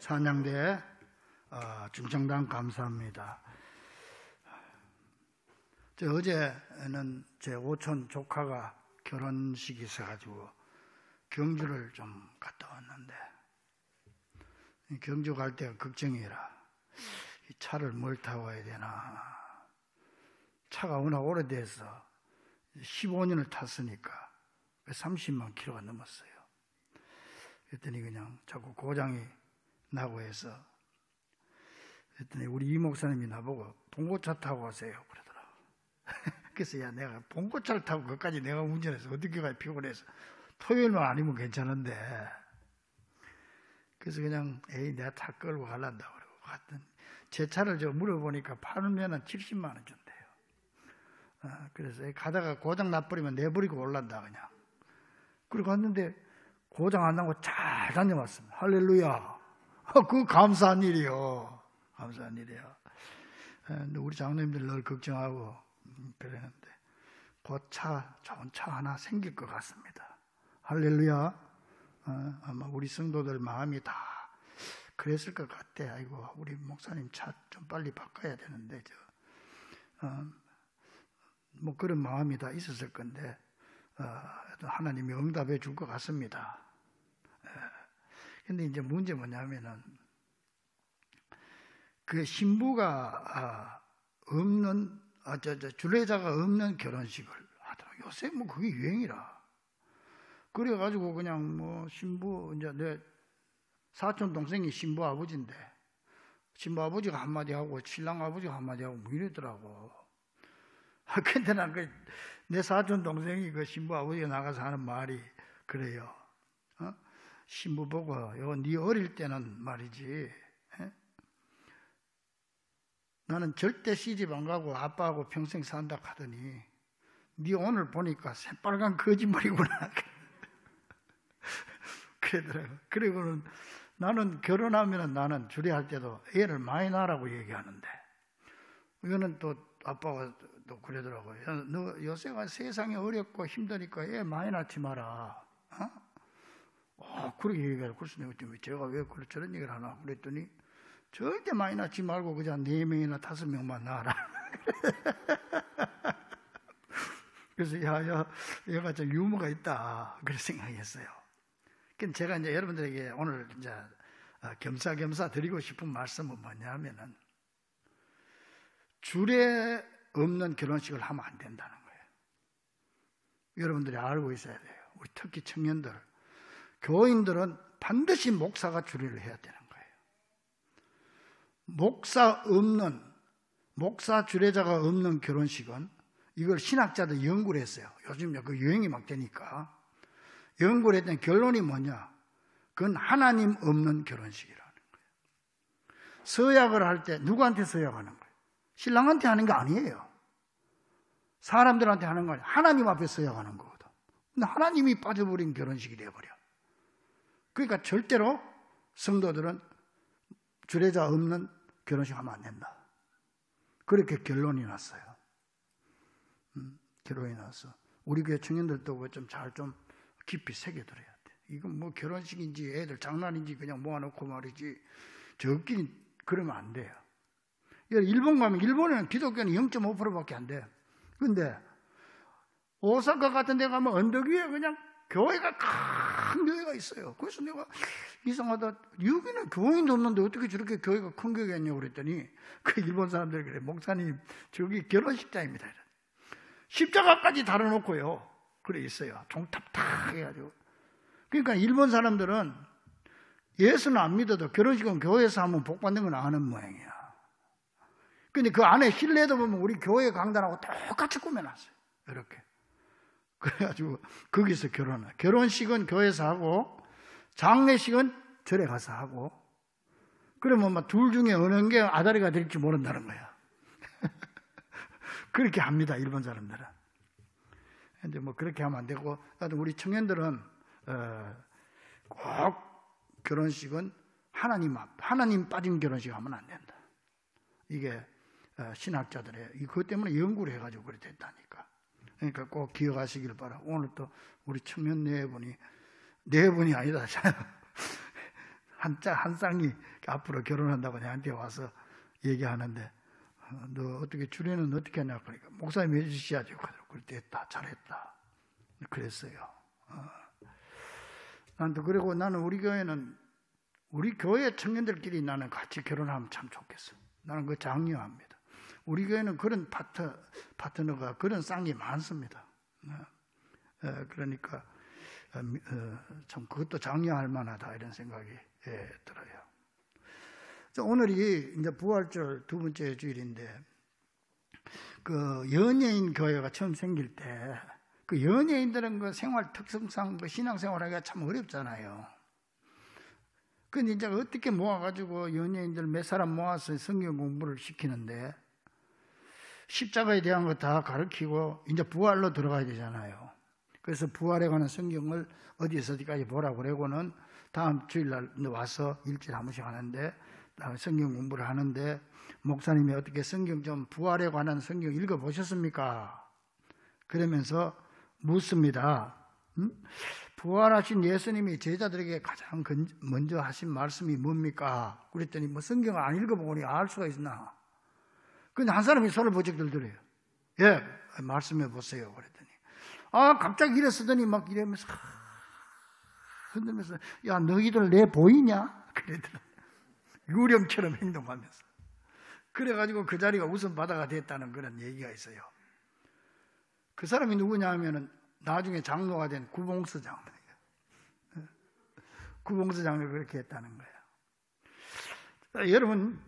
찬양대 중청단 감사합니다. 어제는 제 오촌 조카가 결혼식이 있어가지고 경주를 좀 갔다 왔는데, 경주 갈 때가 걱정이라 이 차를 뭘 타고 가야 되나. 차가 워낙 오래돼서 15년을 탔으니까 30만 킬로가 넘었어요. 그랬더니 그냥 자꾸 고장이 나고 해서, 그랬더니 우리 이 목사님이 나보고 봉고차 타고 가세요 그러더라고. 그래서 야, 내가 봉고차를 타고 그까지 내가 운전해서 어떻게 가야 피곤해서, 토요일만 아니면 괜찮은데. 그래서 그냥 내가 차 끌고 가란다고 그러고 갔더니 제 차를 저 물어보니까 팔면은 70만 원 준대요. 그래서 가다가 고장 나버리면 내버리고 올란다 그냥. 그리고 갔는데 고장 안 나고 잘 다녀왔습니다. 할렐루야. 그 감사한 일이요. 감사한 일이요. 근데 우리 장로님들 늘 걱정하고 그러는데 곧 좋은 차 하나 생길 것 같습니다. 할렐루야. 아마 우리 성도들 마음이 다 그랬을 것 같아. 아이고, 우리 목사님 차 좀 빨리 바꿔야 되는데, 뭐 그런 마음이 다 있었을 건데, 하나님이 응답해 줄 것 같습니다. 근데 이제 문제 뭐냐면은, 그 신부가 없는, 주례자가 없는 결혼식을 하더라고요. 요새 뭐 그게 유행이라. 그래가지고 그냥 뭐 신부, 이제 내 사촌 동생이 신부 아버지인데, 신부 아버지가 한마디 하고 신랑 아버지가 한마디 하고 뭐 이러더라고. 근데 난 내 사촌 동생이 그 신부 아버지가 나가서 하는 말이 그래요. 신부 보고, 네 어릴 때는 말이지, 나는 절대 시집 안 가고 아빠하고 평생 산다 하더니, 네 오늘 보니까 새빨간 거짓말이구나. 그러더라고. 그리고는 나는 결혼하면 나는 주례할 때도 애를 많이 낳으라고 얘기하는데, 이거는 또 아빠가 또 그러더라고요. 너 요새가 세상이 어렵고 힘드니까 애 많이 낳지 마라. 그렇게 얘기해요. 그래서 제가 왜 저런 얘기를 하나 그랬더니, 절대 많이 낳지 말고 그냥 4명이나 5명만 낳아라. 그래서 얘가 좀 유머가 있다 그런 생각했어요. 그럼 제가 이제 여러분들에게 오늘 이제 겸사겸사 드리고 싶은 말씀은 뭐냐면은, 주례 없는 결혼식을 하면 안 된다는 거예요. 여러분들이 알고 있어야 돼요. 우리 특히 청년들, 교인들은 반드시 목사가 주례를 해야 되는 거예요. 목사 주례자가 없는 결혼식은, 이걸 신학자들 연구를 했어요. 요즘 그 유행이 막 되니까. 연구를 했더니 결론이 뭐냐? 그건 하나님 없는 결혼식이라는 거예요. 서약을 할 때 누구한테 서약하는 거예요? 신랑한테 하는 게 아니에요. 사람들한테 하는 거 아니에요. 하나님 앞에 서약하는 거거든. 근데 하나님이 빠져버린 결혼식이 되어버려. 그러니까 절대로 성도들은 주례자 없는 결혼식 하면 안 된다. 그렇게 결론이 났어요. 결론이 나서 우리 교회 청년들도 좀 깊이 새겨들어야 돼. 이건 뭐 결혼식인지 애들 장난인지 그냥 모아놓고 말이지, 저끼리 그러면 안 돼요. 일본 가면, 일본에는 기독교는 0.5%밖에 안 돼. 근데 오사카 같은 데 가면 언덕 위에 그냥 교회가 큰 교회가 있어요. 그래서 내가 이상하다, 여기는 교인도 없는데 어떻게 저렇게 교회가 큰 교회가 있냐고 그랬더니, 그 일본 사람들이 그래, 목사님 저기 결혼식장입니다. 십자가까지 달아놓고요. 그래 있어요. 종탑 탁 해가지고. 그러니까 일본 사람들은 예수는 안 믿어도 결혼식은 교회에서 하면 복 받는 건 아는 모양이야. 근데 그 안에 실내도 보면 우리 교회 강단하고 똑같이 꾸며놨어요. 이렇게. 그래가지고 거기서 결혼해. 결혼식은 교회에서 하고, 장례식은 절에 가서 하고, 그러면 막 둘 중에 어느 게 아다리가 될지 모른다는 거야. 그렇게 합니다, 일본 사람들은. 근데 뭐 그렇게 하면 안 되고, 우리 청년들은 꼭 결혼식은 하나님 빠진 결혼식 하면 안 된다. 이게 신학자들의 그것 때문에 연구를 해가지고 그렇게 됐다니까. 그러니까 꼭 기억하시길 바라고. 오늘 또 우리 청년 네 분이 아니다. 한 쌍이 앞으로 결혼한다고 내한테 와서 얘기하는데 너 어떻게 주례는 어떻게 하냐 그러니까 목사님 해주셔야죠. 그럴 때 했다 잘했다 그랬어요. 난또 그리고 나는 우리 교회 청년들끼리 나는 같이 결혼하면 참 좋겠어. 나는 그거 장려합니다. 우리 교회는 그런 파트너가 그런 쌍이 많습니다. 그러니까 참 그것도 장려할 만하다 이런 생각이 들어요. 오늘이 이제 부활절 두 번째 주일인데 그 연예인 교회가 처음 생길 때 그 연예인들은 그 생활 특성상 그 신앙생활하기가 참 어렵잖아요. 근데 이제 어떻게 모아가지고 연예인들 몇 사람 모아서 성경 공부를 시키는데 십자가에 대한 거 다 가르치고 이제 부활로 들어가야 되잖아요. 그래서 부활에 관한 성경을 어디에서 어디까지 보라고 그러고는 다음 주일날 와서 일주일에 한 번씩 하는데 성경 공부를 하는데 목사님이 어떻게 성경 좀 부활에 관한 성경 읽어보셨습니까? 그러면서 묻습니다. 부활하신 예수님이 제자들에게 가장 먼저 하신 말씀이 뭡니까? 그랬더니 뭐 성경을 안 읽어보니 알 수가 있나? 근데 한 사람이 손을 번쩍 들더래요. 예, 말씀해 보세요. 그랬더니 갑자기 일어서더니 막 이러면서 흔들면서 야 너희들 내 보이냐? 그랬더니 유령처럼 행동하면서 그래가지고 그 자리가 웃음바다가 됐다는 그런 얘기가 있어요. 그 사람이 누구냐 하면은 나중에 장로가 된 구봉서 장로예요. 구봉서 장로가 그렇게 했다는 거예요. 여러분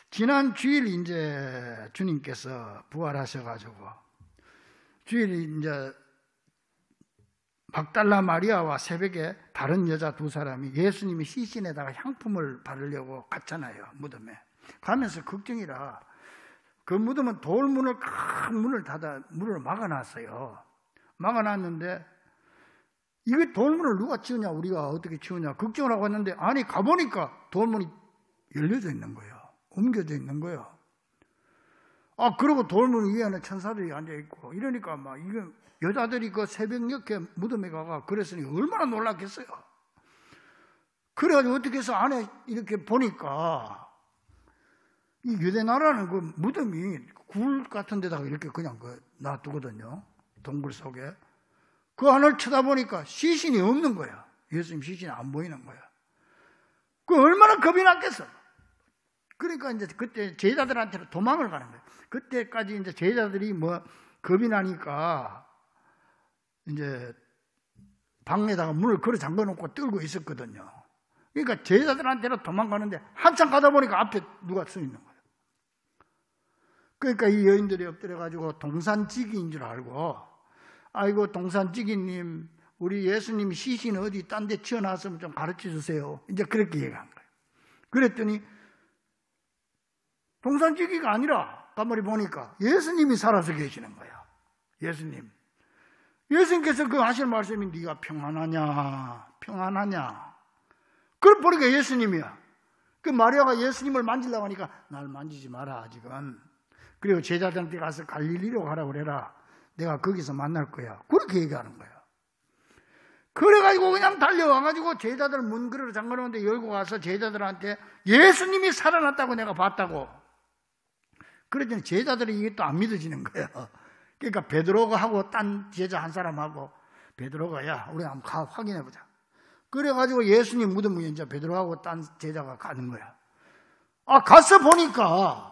지난 주일 이제 주님께서 부활하셔가지고 주일 이제 막달라 마리아와 새벽에 다른 여자 두 사람이 예수님이 시신에다가 향품을 바르려고 갔잖아요. 무덤에 가면서 걱정이라 그 무덤은 돌문을 큰 문을 닫아 문을 막아놨어요. 막아놨는데 이거 돌문을 누가 치우냐 우리가 어떻게 치우냐 걱정을 하고 왔는데 아니 가보니까 돌문이 열려져 있는 거예요. 옮겨져 있는 거예요. 그리고 돌문 위에는 천사들이 앉아있고 이러니까 막 이거 여자들이 그 새벽녘에 무덤에 가가 그랬으니 얼마나 놀랐겠어요. 그래가지고 어떻게 해서 안에 이렇게 보니까 이 유대 나라는 그 무덤이 굴 같은 데다가 이렇게 그냥 놔두거든요. 동굴 속에. 그 안을 쳐다보니까 시신이 없는 거야. 예수님 시신이 안 보이는 거야. 그 얼마나 겁이 났겠어. 그러니까 이제 그때 제자들한테는 도망을 가는 거예요. 그때까지 이제 제자들이 뭐 겁이 나니까 이제 방에다가 문을 걸어 잠궈 놓고 떨고 있었거든요. 그러니까 제자들한테는 도망가는데 한참 가다 보니까 앞에 누가 서 있는 거예요. 그러니까 이 여인들이 엎드려가지고 동산지기인 줄 알고 아이고 동산지기님 우리 예수님 시신 어디 딴 데 치워놨으면 좀 가르쳐 주세요. 이제 그렇게 얘기한 거예요. 그랬더니 동산지기가 아니라 가만히 보니까 예수님이 살아서 계시는 거야. 예수님께서 그 하실 말씀이 네가 평안하냐 그걸 보니까 예수님이야. 그 마리아가 예수님을 만지려고 하니까 날 만지지 마라 아직은. 그리고 제자들한테 가서 갈릴리로 가라고 그래라. 내가 거기서 만날 거야. 그렇게 얘기하는 거야. 그래가지고 그냥 달려와가지고 제자들 문그릇을 잠궈놓은데 열고 가서 제자들한테 예수님이 살아났다고 내가 봤다고. 그랬더니 제자들이 이게 또 안 믿어지는 거야. 그러니까 베드로가 하고 딴 제자 한 사람하고 베드로가 야 우리 한번 가 확인해보자. 그래가지고 예수님 무덤에 이제 베드로하고 딴 제자가 가는 거야. 가서 보니까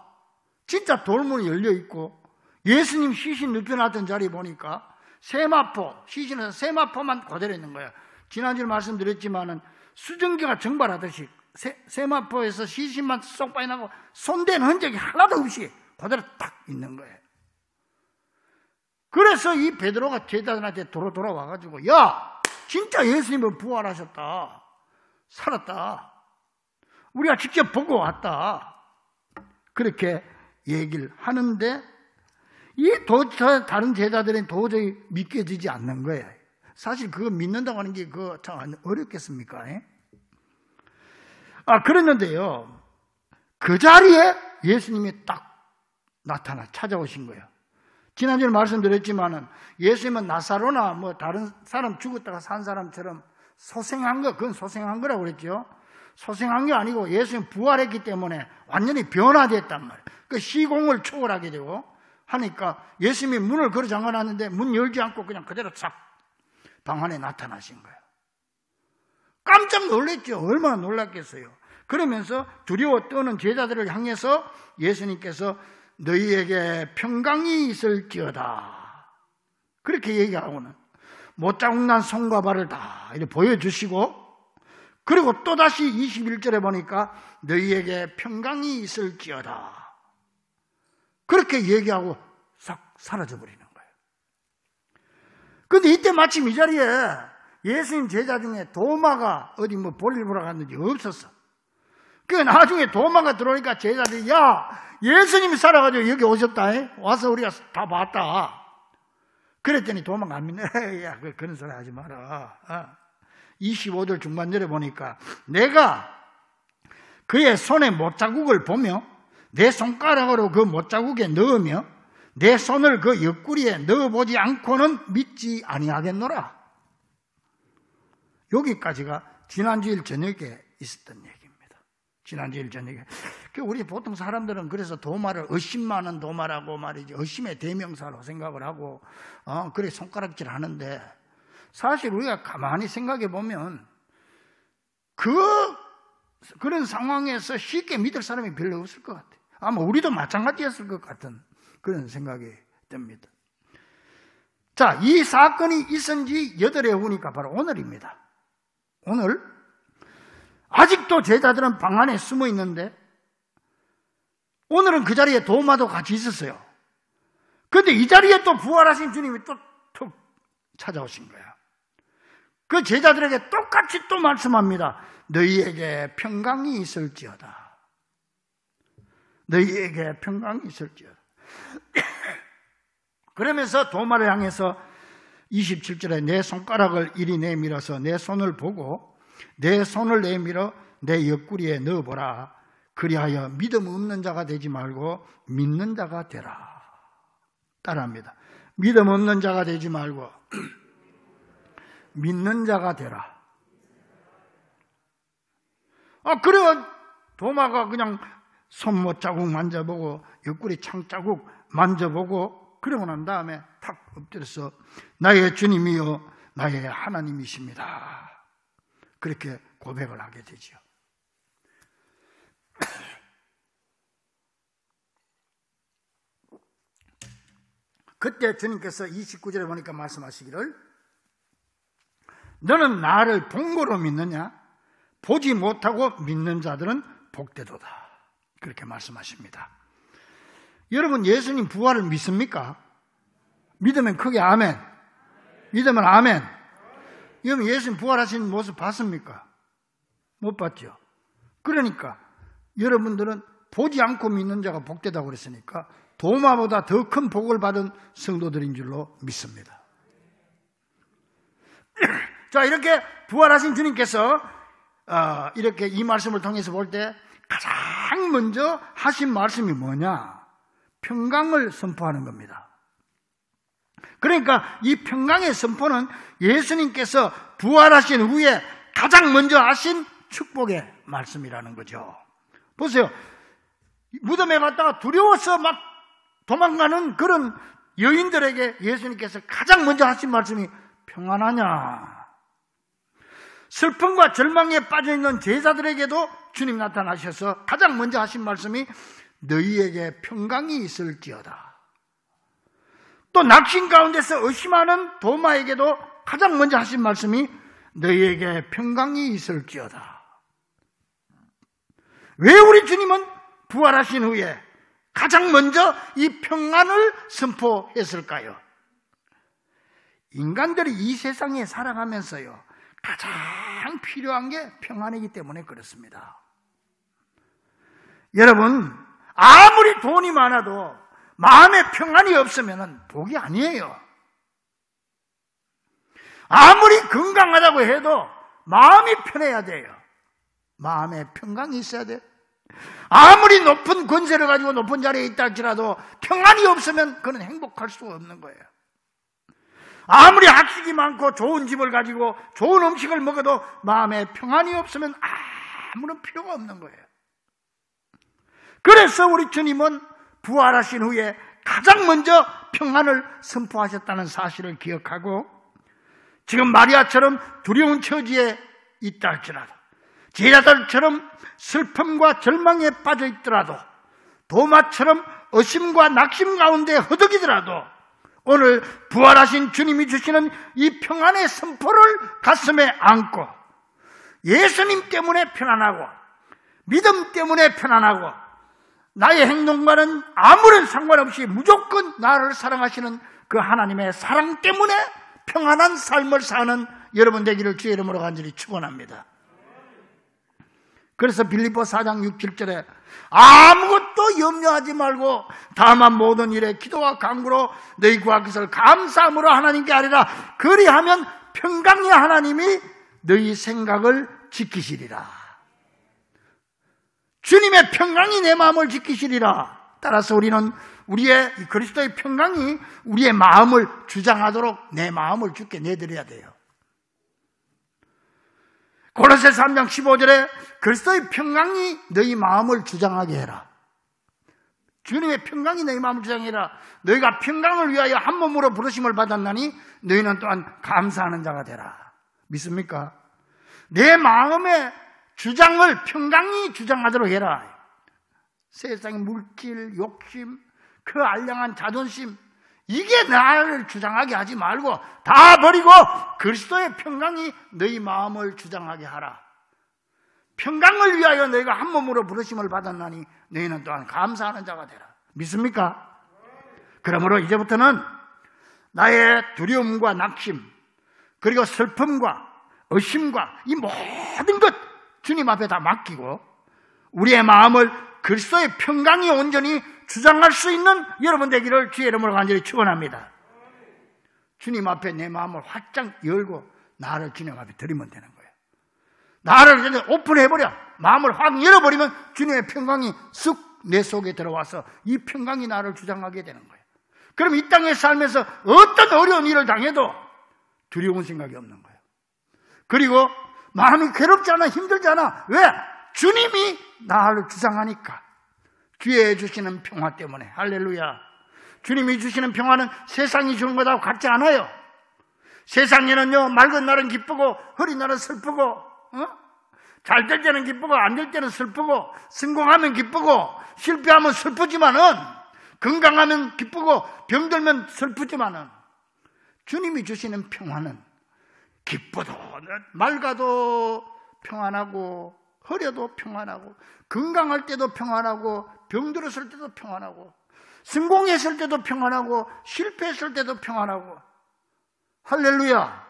진짜 돌문이 열려있고 예수님 시신 눕혀놨던 자리에 보니까 시신에서 세마포만 그대로 있는 거야. 지난주에 말씀드렸지만은 수증기가 증발하듯이 세마포에서 시신만 쏙 빠져나고 손댄 흔적이 하나도 없이 그대로 딱 있는 거예요. 그래서 이 베드로가 제자들한테 돌아와가지고 야 진짜 예수님은 부활하셨다. 살았다. 우리가 직접 보고 왔다. 그렇게 얘기를 하는데 다른 제자들은 도저히 믿겨지지 않는 거예요. 사실 그거 믿는다고 하는 게 그거 참 어렵겠습니까? 그랬는데요. 그 자리에 예수님이 딱 찾아오신 거예요. 지난주에 말씀드렸지만은 예수님은 나사로나 뭐 다른 사람 죽었다가 산 사람처럼 소생한 거, 그건 소생한 거라고 그랬죠. 소생한 게 아니고 예수님 부활했기 때문에 완전히 변화됐단 말이에요. 그 시공을 초월하게 되고 하니까 예수님이 문을 걸어 잠가놨는데 문 열지 않고 그냥 그대로 싹 방 안에 나타나신 거예요. 깜짝 놀랐죠. 얼마나 놀랐겠어요. 그러면서 두려워 떠는 제자들을 향해서 예수님께서 너희에게 평강이 있을지어다. 그렇게 얘기하고는 못자국 난 손과 발을 다 이렇게 보여주시고, 그리고 또다시 21절에 보니까 너희에게 평강이 있을지어다. 그렇게 얘기하고 싹 사라져버리는 거예요. 근데 이때 마침 이 자리에 예수님 제자 중에 도마가 어디 뭐 볼일 보러 갔는지 없었어. 그 나중에 도마가 들어오니까 제자들이 야, 예수님이 살아가지고 여기 오셨다. 와서 우리가 다 봤다. 그랬더니 도마가 안 믿네. 야, 그런 소리 하지 마라. 25절 중반절에 보니까 내가 그의 손에 못자국을 보며 내 손가락으로 그 못자국에 넣으며 내 손을 그 옆구리에 넣어보지 않고는 믿지 아니하겠노라. 여기까지가 지난주일 저녁에 있었던 얘기입니다. 지난주일 저녁에. 우리 보통 사람들은 그래서 도마를 의심 많은 도마라고 말이지, 의심의 대명사로 생각을 하고 그래 손가락질 하는데, 사실 우리가 가만히 생각해 보면 그런 상황에서 쉽게 믿을 사람이 별로 없을 것 같아요. 아마 우리도 마찬가지였을 것 같은 그런 생각이 듭니다. 자, 이 사건이 있은 지 8해 후니까 바로 오늘입니다. 오늘 아직도 제자들은 방 안에 숨어 있는데 오늘은 그 자리에 도마도 같이 있었어요. 그런데 이 자리에 또 부활하신 주님이 또 툭 찾아오신 거야. 그 제자들에게 똑같이 또 말씀합니다. 너희에게 평강이 있을지어다. 너희에게 평강이 있을지어다. 그러면서 도마를 향해서 27절에 내 손가락을 이리 내밀어서 내 손을 보고 내 손을 내밀어 내 옆구리에 넣어보라. 그리하여 믿음 없는 자가 되지 말고 믿는 자가 되라. 따라합니다. 믿음 없는 자가 되지 말고 믿는 자가 되라. 그래 도마가 그냥 손못 자국 만져보고 옆구리 창 자국 만져보고 그러고 난 다음에 탁 엎드려서 나의 주님이요 나의 하나님이십니다. 그렇게 고백을 하게 되죠. 그때 주님께서 29절에 보니까 말씀하시기를 너는 나를 본 거로 믿느냐? 보지 못하고 믿는 자들은 복되도다. 그렇게 말씀하십니다. 여러분, 예수님 부활을 믿습니까? 믿으면 크게 아멘. 믿으면 아멘. 여러분, 예수님 부활하신 모습 봤습니까? 못 봤죠. 그러니까 여러분들은 보지 않고 믿는 자가 복되다고 그랬으니까 도마보다 더 큰 복을 받은 성도들인 줄로 믿습니다. 자, 이렇게 부활하신 주님께서 이렇게 이 말씀을 통해서 볼 때 가장 먼저 하신 말씀이 뭐냐? 평강을 선포하는 겁니다. 그러니까 이 평강의 선포는 예수님께서 부활하신 후에 가장 먼저 하신 축복의 말씀이라는 거죠. 보세요. 무덤에 갔다가 두려워서 막 도망가는 그런 여인들에게 예수님께서 가장 먼저 하신 말씀이 평안하냐? 슬픔과 절망에 빠져있는 제자들에게도 주님 나타나셔서 가장 먼저 하신 말씀이 너희에게 평강이 있을지어다. 또 낙심 가운데서 의심하는 도마에게도 가장 먼저 하신 말씀이 너희에게 평강이 있을지어다. 왜 우리 주님은 부활하신 후에 가장 먼저 이 평안을 선포했을까요? 인간들이 이 세상에 살아가면서요, 가장 필요한 게 평안이기 때문에 그렇습니다. 여러분, 아무리 돈이 많아도 마음에 평안이 없으면 복이 아니에요. 아무리 건강하다고 해도 마음이 편해야 돼요. 마음에 평강이 있어야 돼요. 아무리 높은 권세를 가지고 높은 자리에 있다 할지라도 평안이 없으면 그는 행복할 수가 없는 거예요. 아무리 학식이 많고 좋은 집을 가지고 좋은 음식을 먹어도 마음에 평안이 없으면 아무런 필요가 없는 거예요. 그래서 우리 주님은 부활하신 후에 가장 먼저 평안을 선포하셨다는 사실을 기억하고, 지금 마리아처럼 두려운 처지에 있다 할지라도, 제자들처럼 슬픔과 절망에 빠져 있더라도, 도마처럼 의심과 낙심 가운데 허덕이더라도 오늘 부활하신 주님이 주시는 이 평안의 선포를 가슴에 안고 예수님 때문에 편안하고 믿음 때문에 편안하고 나의 행동과는 아무런 상관없이 무조건 나를 사랑하시는 그 하나님의 사랑 때문에 평안한 삶을 사는 여러분 되기를 주의 이름으로 간절히 축원합니다. 그래서 빌립보 4장 6, 7절에 아무것도 염려하지 말고 다만 모든 일에 기도와 간구로 너희 구할 것을 감사함으로 하나님께 아뢰라. 그리하면 평강의 하나님이 너희 생각을 지키시리라. 주님의 평강이 내 마음을 지키시리라. 따라서 우리는 우리의 그리스도의 평강이 우리의 마음을 주장하도록 내 마음을 주께 내드려야 돼요. 골로새 3장 15절에 그리스도의 평강이 너희 마음을 주장하게 해라. 주님의 평강이 너희 마음을 주장해라. 너희가 평강을 위하여 한 몸으로 부르심을 받았나니 너희는 또한 감사하는 자가 되라. 믿습니까? 내 마음의 주장을 평강이 주장하도록 해라. 세상의 물질, 욕심, 그 알량한 자존심, 이게 나를 주장하게 하지 말고 다 버리고 그리스도의 평강이 너희 마음을 주장하게 하라. 평강을 위하여 너희가 한 몸으로 부르심을 받았나니 너희는 또한 감사하는 자가 되라. 믿습니까? 그러므로 이제부터는 나의 두려움과 낙심, 그리고 슬픔과 의심과 이 모든 것 주님 앞에 다 맡기고 우리의 마음을 그리스도의 평강이 온전히 주장할 수 있는 여러분 되기를 주의 이름으로 간절히 축원합니다. 주님 앞에 내 마음을 활짝 열고 나를 주님 앞에 드리면 되는 거예요. 나를 오픈해버려. 마음을 확 열어버리면 주님의 평강이 쑥 내 속에 들어와서 이 평강이 나를 주장하게 되는 거예요. 그럼 이 땅에 살면서 어떤 어려운 일을 당해도 두려운 생각이 없는 거예요. 그리고 마음이 괴롭지 않아, 힘들지 않아. 왜? 주님이 나를 주장하니까. 주의 주시는 평화 때문에. 할렐루야. 주님이 주시는 평화는 세상이 주는 것하고 같지 않아요. 세상에는요, 맑은 날은 기쁘고 흐린 날은 슬프고, 잘 될 때는 기쁘고 안 될 때는 슬프고, 성공하면 기쁘고 실패하면 슬프지만은, 건강하면 기쁘고 병들면 슬프지만은, 주님이 주시는 평화는 기뻐도 맑아도 평안하고 흐려도 평안하고 건강할 때도 평안하고 병들었을 때도 평안하고 성공했을 때도 평안하고 실패했을 때도 평안하고. 할렐루야.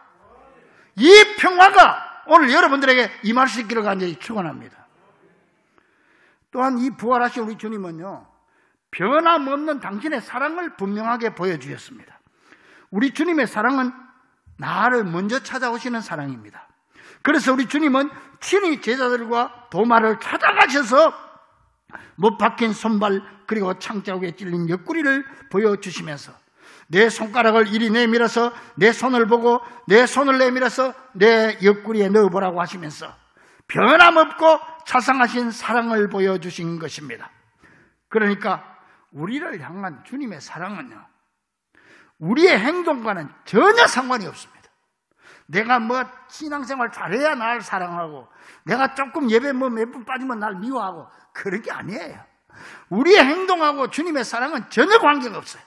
이 평화가 오늘 여러분들에게 임할 수 있기를 간절히 축원합니다. 또한 이 부활하신 우리 주님은요, 변함없는 당신의 사랑을 분명하게 보여주셨습니다. 우리 주님의 사랑은 나를 먼저 찾아오시는 사랑입니다. 그래서 우리 주님은 친히 제자들과 도마를 찾아가셔서 못 박힌 손발 그리고 창자국에 찔린 옆구리를 보여주시면서 내 손가락을 이리 내밀어서 내 손을 보고 내 손을 내밀어서 내 옆구리에 넣어보라고 하시면서 변함없고 자상하신 사랑을 보여주신 것입니다. 그러니까 우리를 향한 주님의 사랑은요, 우리의 행동과는 전혀 상관이 없습니다. 내가 신앙생활 잘해야 날 사랑하고 내가 조금 예배 몇 분 빠지면 날 미워하고 그런 게 아니에요. 우리의 행동하고 주님의 사랑은 전혀 관계가 없어요.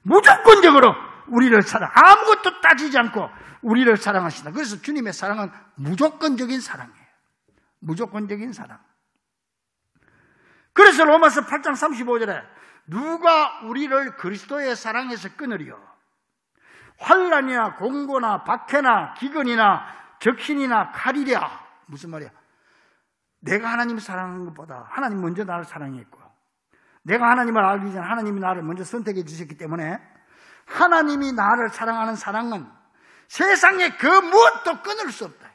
무조건적으로 우리를 아무것도 따지지 않고 우리를 사랑하신다. 그래서 주님의 사랑은 무조건적인 사랑이에요. 무조건적인 사랑. 그래서 로마서 8장 35절에 누가 우리를 그리스도의 사랑에서 끊으리요? 환난이나 공고나 박해나 기근이나 적신이나 칼이랴. 무슨 말이야? 내가 하나님을 사랑하는 것보다 하나님 먼저 나를 사랑했고, 내가 하나님을 알기 전에 하나님이 나를 먼저 선택해 주셨기 때문에 하나님이 나를 사랑하는 사랑은 세상에 그 무엇도 끊을 수 없다.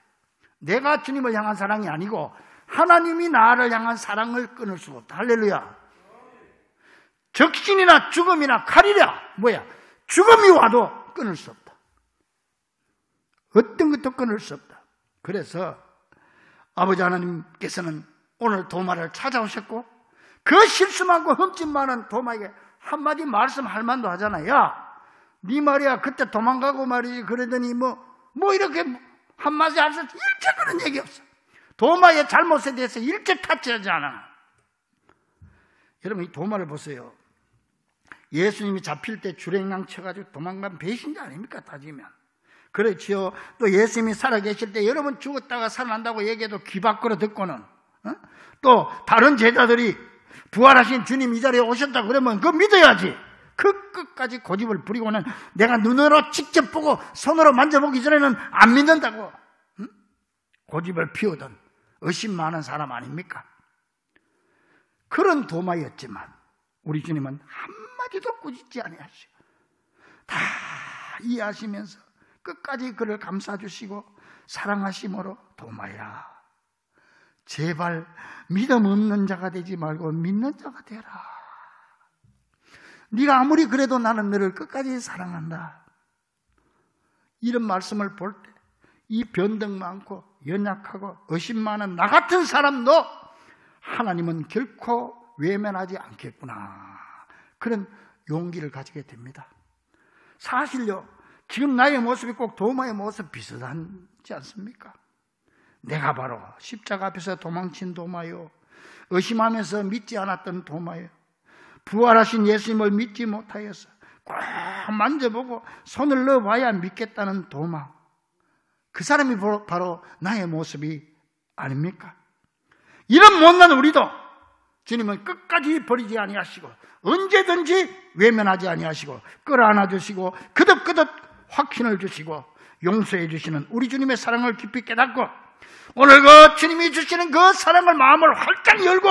내가 주님을 향한 사랑이 아니고 하나님이 나를 향한 사랑을 끊을 수가 없다. 할렐루야. 적신이나 죽음이나 칼이랴. 뭐야? 죽음이 와도 끊을 수 없다. 어떤 것도 끊을 수 없다. 그래서 아버지 하나님께서는 오늘 도마를 찾아오셨고 그 실수 많고 흠집 많은 도마에게 한마디 말씀할 만도 하잖아요. 야, 네 말이야 그때 도망가고 말이지 그러더니 뭐 이렇게 한마디 할 수 일체 그런 얘기 없어. 도마의 잘못에 대해서 일체 타치하지 않아. 여러분 이 도마를 보세요. 예수님이 잡힐 때 주랭랑 쳐가지고 도망간 배신자 아닙니까? 따지면 그렇지요. 또 예수님이 살아계실 때 여러분 죽었다가 살아난다고 얘기해도 귀 밖으로 듣고는 또 다른 제자들이 부활하신 주님 이 자리에 오셨다 그러면 그거 믿어야지. 그 끝까지 고집을 부리고는 내가 눈으로 직접 보고 손으로 만져보기 전에는 안 믿는다고 고집을 피우던 의심 많은 사람 아닙니까? 그런 도마였지만 우리 주님은 한마디도 꾸짖지 아니하시고 다 이해하시면서 끝까지 그를 감싸주시고 사랑하심으로 도마야 제발 믿음 없는 자가 되지 말고 믿는 자가 되라. 네가 아무리 그래도 나는 너를 끝까지 사랑한다. 이런 말씀을 볼 때 이 변덕 많고 연약하고 의심 많은 나 같은 사람도 하나님은 결코 외면하지 않겠구나. 그런 용기를 가지게 됩니다. 사실요, 지금 나의 모습이 꼭 도마의 모습 비슷하지 않습니까? 내가 바로 십자가 앞에서 도망친 도마요, 의심하면서 믿지 않았던 도마요, 부활하신 예수님을 믿지 못하여서 꼭 만져보고 손을 넣어봐야 믿겠다는 도마. 그 사람이 바로 나의 모습이 아닙니까? 이런 못난 우리도 주님은 끝까지 버리지 아니하시고 언제든지 외면하지 아니하시고 끌어안아 주시고 그득그득 확신을 주시고 용서해 주시는 우리 주님의 사랑을 깊이 깨닫고 오늘 그 주님이 주시는 그 사랑을 마음을 활짝 열고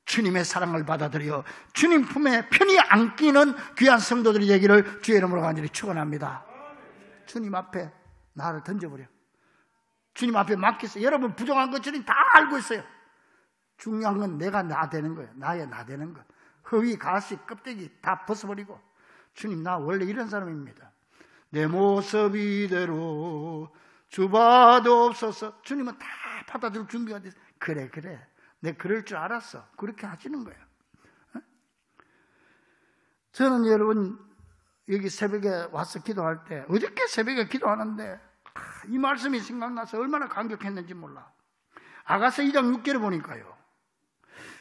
주님의 사랑을 받아들여 주님 품에 편히 안기는 귀한 성도들이 되기를 주의 이름으로 간절히 축원합니다. 주님 앞에 나를 던져버려. 주님 앞에 맡겼어요. 여러분 부정한 것 주님 다 알고 있어요. 중요한 건 내가 나 되는 거예요. 나의 나 되는 것. 허위, 가시, 껍데기 다 벗어버리고 주님 나 원래 이런 사람입니다. 내 모습 이대로 주봐도 없어서 주님은 다 받아줄 준비가 됐어요. 그래 내 그럴 줄 알았어. 그렇게 하시는 거예요. 저는 여러분 여기 새벽에 와서 기도할 때 어저께 새벽에 기도하는데 이 말씀이 생각나서 얼마나 감격했는지 몰라. 아가서 2장 6절을 보니까요,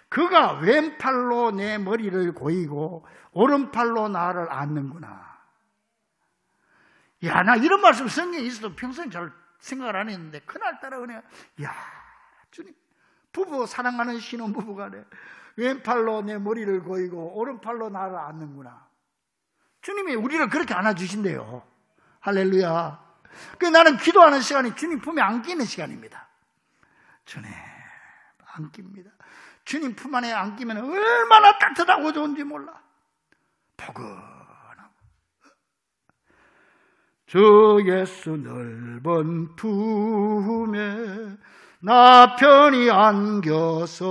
그가 왼팔로 내 머리를 고이고 오른팔로 나를 안는구나. 야, 나 이런 말씀 성경에 있어도 평소에 잘 생각을 안 했는데 그날따라 은혜가, 야 주님, 부부 사랑하는 신혼부부가 왼팔로 내 머리를 고이고 오른팔로 나를 안는구나. 주님이 우리를 그렇게 안아주신대요. 할렐루야. 나는 기도하는 시간이 주님 품에 안기는 시간입니다. 주님 안깁니다. 주님 품 안에 안기면 얼마나 따뜻하고 좋은지 몰라. 포근하고 주 예수 넓은 품에 나 편히 안겨서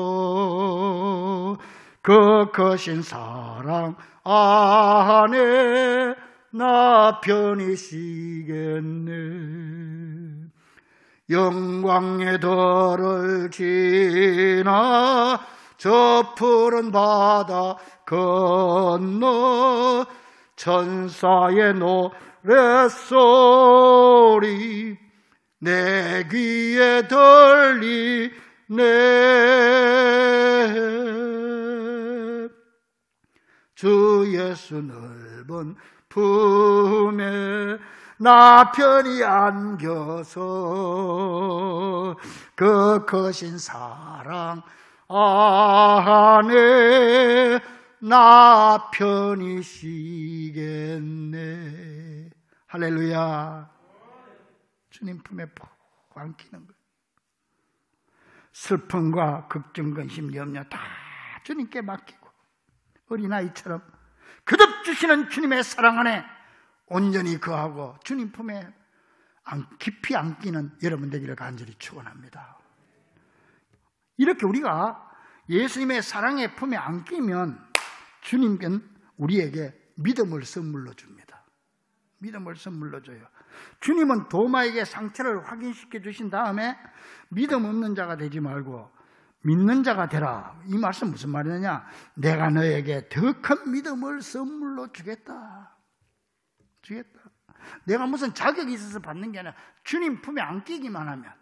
그 크신 사랑 안에 나 편히 쉬겠네. 영광의 들을 지나 저 푸른 바다 건너 천사의 노랫소리 내 귀에 들리네. 주 예수 넓은 품에 나 편히 안겨서 그 크신 사랑 안에 나 편히 쉬겠네. 할렐루야. 주님 품에 푹 안기는 거예요. 슬픔과 걱정, 근심, 염려 다 주님께 맡기고 어린아이처럼 거듭 주시는 주님의 사랑 안에 온전히 거하고 주님 품에 깊이 안기는 여러분 되기를 간절히 축원합니다. 이렇게 우리가 예수님의 사랑의 품에 안기면 주님께는 우리에게 믿음을 선물로 줍니다. 믿음을 선물로 줘요. 주님은 도마에게 상태를 확인시켜 주신 다음에 믿음 없는 자가 되지 말고 믿는 자가 되라. 이 말씀 무슨 말이냐? 내가 너에게 더 큰 믿음을 선물로 주겠다. 내가 무슨 자격이 있어서 받는 게 아니라 주님 품에 안기기만 하면,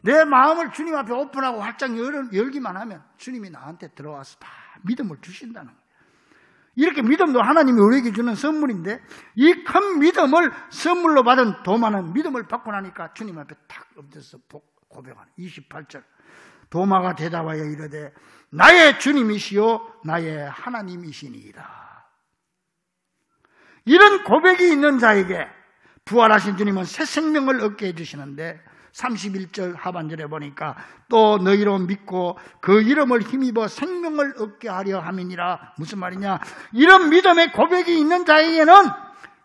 내 마음을 주님 앞에 오픈하고 활짝 열기만 하면 주님이 나한테 들어와서 다 믿음을 주신다는 거예요. 이렇게 믿음도 하나님이 우리에게 주는 선물인데, 이 큰 믿음을 선물로 받은 도마는 믿음을 받고 나니까 주님 앞에 탁 엎드려서 고백하는 28절. 도마가 대답하여 이르되 나의 주님이시요 나의 하나님이시니이다. 이런 고백이 있는 자에게 부활하신 주님은 새 생명을 얻게 해주시는데, 31절 하반절에 보니까 또 너희로 믿고 그 이름을 힘입어 생명을 얻게 하려 함이니라. 무슨 말이냐? 이런 믿음의 고백이 있는 자에게는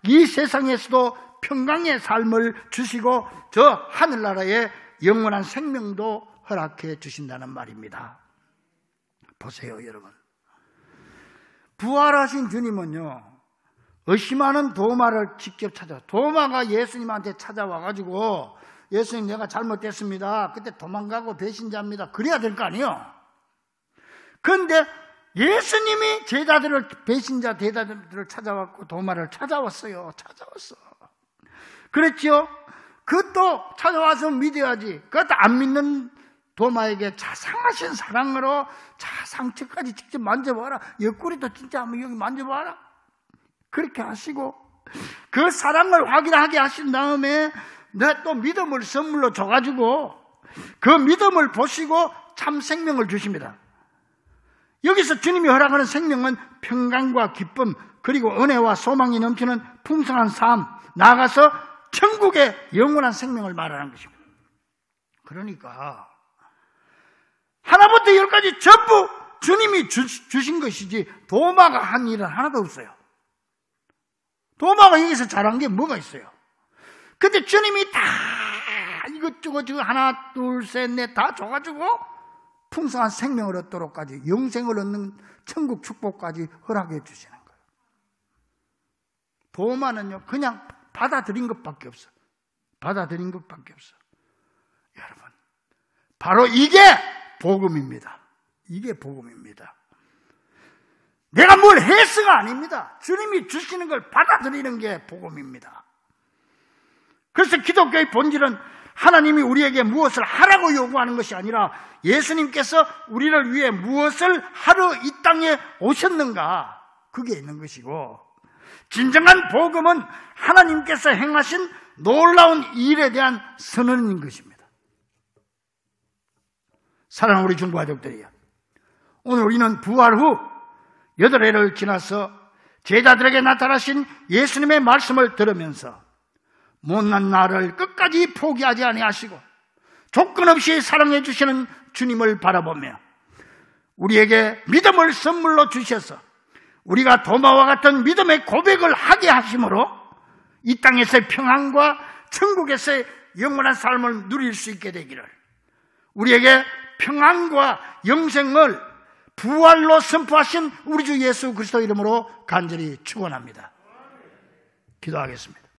이 세상에서도 평강의 삶을 주시고 저 하늘나라의 영원한 생명도 허락해 주신다는 말입니다. 보세요, 여러분. 부활하신 주님은요, 의심하는 도마를 직접 찾아, 도마가 예수님한테 찾아와가지고 예수님 내가 잘못됐습니다, 그때 도망가고 배신자입니다, 그래야 될 거 아니에요. 그런데 예수님이 배신자 제자들을 찾아왔고 도마를 찾아왔어요. 그랬죠? 그것도 찾아와서 믿어야지. 그것도 안 믿는 도마에게 자상하신 사랑으로 상처까지 직접 만져봐라, 옆구리도 진짜 한번 여기 만져봐라, 그렇게 하시고 그 사랑을 확인하게 하신 다음에 내 또 믿음을 선물로 줘가지고 그 믿음을 보시고 참 생명을 주십니다. 여기서 주님이 허락하는 생명은 평강과 기쁨, 그리고 은혜와 소망이 넘치는 풍성한 삶, 나아가서 천국의 영원한 생명을 말하는 것입니다. 그러니까 하나부터 열까지 전부 주님이 주신 것이지 도마가 한 일은 하나도 없어요. 도마가 여기서 잘한 게 뭐가 있어요? 근데 주님이 다 이것저것 하나 둘 셋 넷 다 줘가지고 풍성한 생명을 얻도록까지, 영생을 얻는 천국 축복까지 허락해 주시는 거예요. 도마는요 그냥 받아들인 것밖에 없어. 여러분, 바로 이게 복음입니다. 내가 뭘 해서가 아닙니다. 주님이 주시는 걸 받아들이는 게 복음입니다. 그래서 기독교의 본질은 하나님이 우리에게 무엇을 하라고 요구하는 것이 아니라 예수님께서 우리를 위해 무엇을 하러 이 땅에 오셨는가, 그게 있는 것이고, 진정한 복음은 하나님께서 행하신 놀라운 일에 대한 선언인 것입니다. 사랑하는 우리 중보가족들이요, 오늘 우리는 부활 후 8해를 지나서 제자들에게 나타나신 예수님의 말씀을 들으면서 못난 나를 끝까지 포기하지 아니하시고 조건 없이 사랑해 주시는 주님을 바라보며 우리에게 믿음을 선물로 주셔서 우리가 도마와 같은 믿음의 고백을 하게 하심으로 이 땅에서의 평안과 천국에서의 영원한 삶을 누릴 수 있게 되기를, 우리에게 평안과 영생을 부활로 선포하신 우리 주 예수 그리스도 이름으로 간절히 축원합니다. 기도하겠습니다.